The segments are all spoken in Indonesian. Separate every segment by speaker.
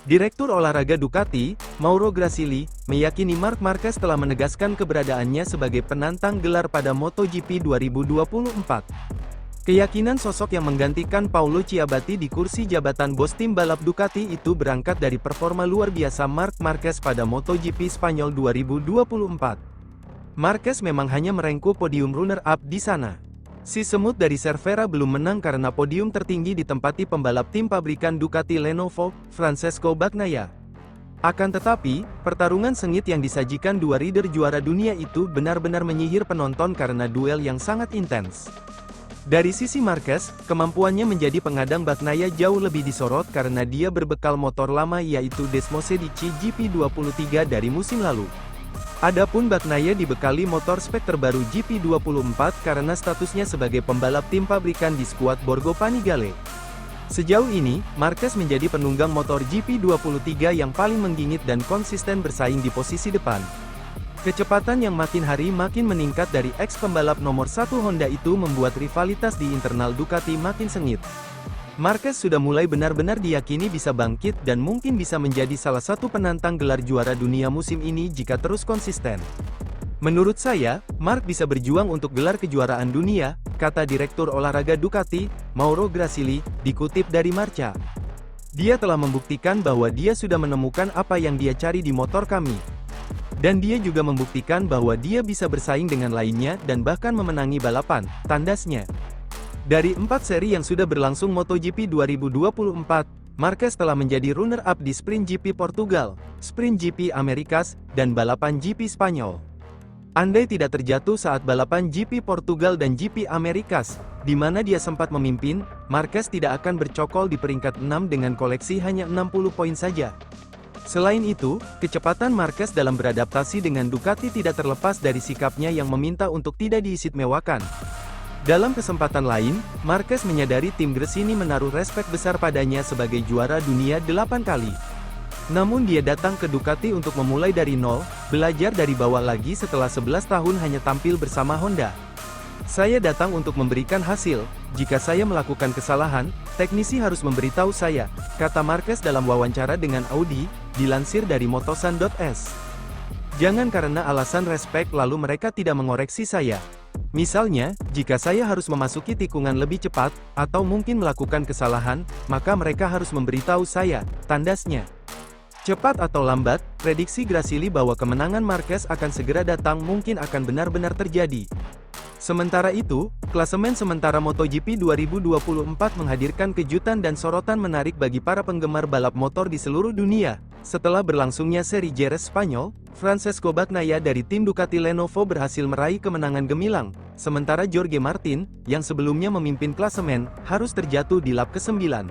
Speaker 1: Direktur olahraga Ducati, Mauro Gracili, meyakini Marc Marquez telah menegaskan keberadaannya sebagai penantang gelar pada MotoGP 2024. Keyakinan sosok yang menggantikan Paolo Ciabatti di kursi jabatan bos tim balap Ducati itu berangkat dari performa luar biasa Marc Marquez pada MotoGP Spanyol 2024. Marquez memang hanya merengkuh podium runner-up di sana. Si semut dari Cervera belum menang karena podium tertinggi ditempati pembalap tim pabrikan Ducati Lenovo, Francesco Bagnaia. Akan tetapi, pertarungan sengit yang disajikan dua rider juara dunia itu benar-benar menyihir penonton karena duel yang sangat intens. Dari sisi Marquez, kemampuannya menjadi pengadang Bagnaia jauh lebih disorot karena dia berbekal motor lama yaitu Desmosedici GP23 dari musim lalu. Adapun Bagnaia dibekali motor spek terbaru GP24 karena statusnya sebagai pembalap tim pabrikan di skuad Borgo Panigale. Sejauh ini, Marquez menjadi penunggang motor GP23 yang paling menggingit dan konsisten bersaing di posisi depan. Kecepatan yang makin hari makin meningkat dari ex-pembalap nomor 1 Honda itu membuat rivalitas di internal Ducati makin sengit. Marquez sudah mulai benar-benar diyakini bisa bangkit dan mungkin bisa menjadi salah satu penantang gelar juara dunia musim ini jika terus konsisten. Menurut saya, Marc bisa berjuang untuk gelar kejuaraan dunia, kata Direktur Olahraga Ducati, Mauro Gracili, dikutip dari Marca. Dia telah membuktikan bahwa dia sudah menemukan apa yang dia cari di motor kami. Dan dia juga membuktikan bahwa dia bisa bersaing dengan lainnya dan bahkan memenangi balapan, tandasnya. Dari 4 seri yang sudah berlangsung MotoGP 2024, Marquez telah menjadi runner-up di Sprint GP Portugal, Sprint GP Americas, dan balapan GP Spanyol. Andai tidak terjatuh saat balapan GP Portugal dan GP Americas, di mana dia sempat memimpin, Marquez tidak akan bercokol di peringkat 6 dengan koleksi hanya 60 poin saja. Selain itu, kecepatan Marquez dalam beradaptasi dengan Ducati tidak terlepas dari sikapnya yang meminta untuk tidak diistimewakan. Dalam kesempatan lain, Marquez menyadari tim Gresini menaruh respek besar padanya sebagai juara dunia 8 kali. Namun dia datang ke Ducati untuk memulai dari nol, belajar dari bawah lagi setelah 11 tahun hanya tampil bersama Honda. Saya datang untuk memberikan hasil, jika saya melakukan kesalahan, teknisi harus memberitahu saya, kata Marquez dalam wawancara dengan Audi, dilansir dari motosan.es. Jangan karena alasan respek lalu mereka tidak mengoreksi saya. Misalnya, jika saya harus memasuki tikungan lebih cepat, atau mungkin melakukan kesalahan, maka mereka harus memberitahu saya, tandasnya. Cepat atau lambat, prediksi Gracili bahwa kemenangan Marquez akan segera datang mungkin akan benar-benar terjadi. Sementara itu, klasemen sementara MotoGP 2024 menghadirkan kejutan dan sorotan menarik bagi para penggemar balap motor di seluruh dunia. Setelah berlangsungnya seri Jerez Spanyol, Francesco Bagnaia dari tim Ducati Lenovo berhasil meraih kemenangan gemilang, sementara Jorge Martin, yang sebelumnya memimpin klasemen, harus terjatuh di lap ke-9.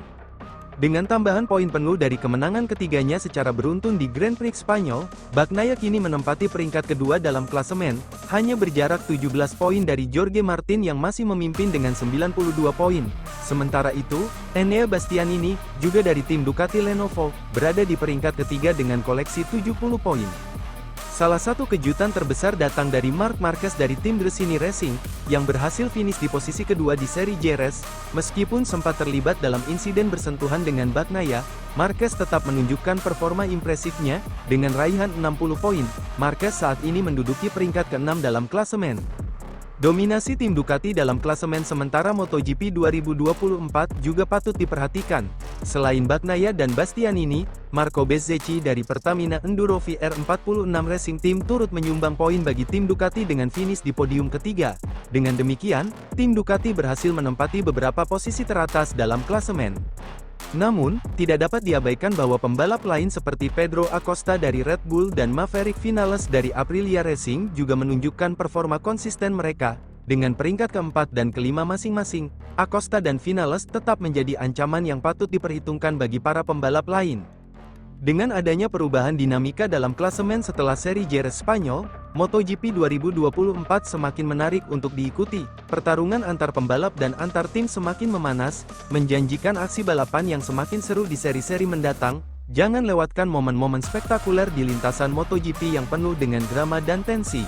Speaker 1: Dengan tambahan poin penuh dari kemenangan ketiganya secara beruntun di Grand Prix Spanyol, Bagnaia kini menempati peringkat kedua dalam klasemen, hanya berjarak 17 poin dari Jorge Martin yang masih memimpin dengan 92 poin. Sementara itu, Enea Bastianini, juga dari tim Ducati Lenovo, berada di peringkat ketiga dengan koleksi 70 poin. Salah satu kejutan terbesar datang dari Marc Marquez dari tim Gresini Racing, yang berhasil finish di posisi kedua di seri Jerez. Meskipun sempat terlibat dalam insiden bersentuhan dengan Bagnaia, Marquez tetap menunjukkan performa impresifnya, dengan raihan 60 poin. Marquez saat ini menduduki peringkat ke-6 dalam klasemen. Dominasi tim Ducati dalam klasemen sementara MotoGP 2024 juga patut diperhatikan. Selain Bagnaia dan Bastianini, Marco Bezzecchi dari Pertamina Enduro VR46 Racing Team turut menyumbang poin bagi tim Ducati dengan finish di podium ketiga. Dengan demikian, tim Ducati berhasil menempati beberapa posisi teratas dalam klasemen. Namun, tidak dapat diabaikan bahwa pembalap lain seperti Pedro Acosta dari Red Bull dan Maverick Vinales dari Aprilia Racing juga menunjukkan performa konsisten mereka. Dengan peringkat keempat dan kelima masing-masing, Acosta dan Vinales tetap menjadi ancaman yang patut diperhitungkan bagi para pembalap lain. Dengan adanya perubahan dinamika dalam klasemen setelah seri Jerez Spanyol, MotoGP 2024 semakin menarik untuk diikuti. Pertarungan antar pembalap dan antar tim semakin memanas, menjanjikan aksi balapan yang semakin seru di seri-seri mendatang. Jangan lewatkan momen-momen spektakuler di lintasan MotoGP yang penuh dengan drama dan tensi.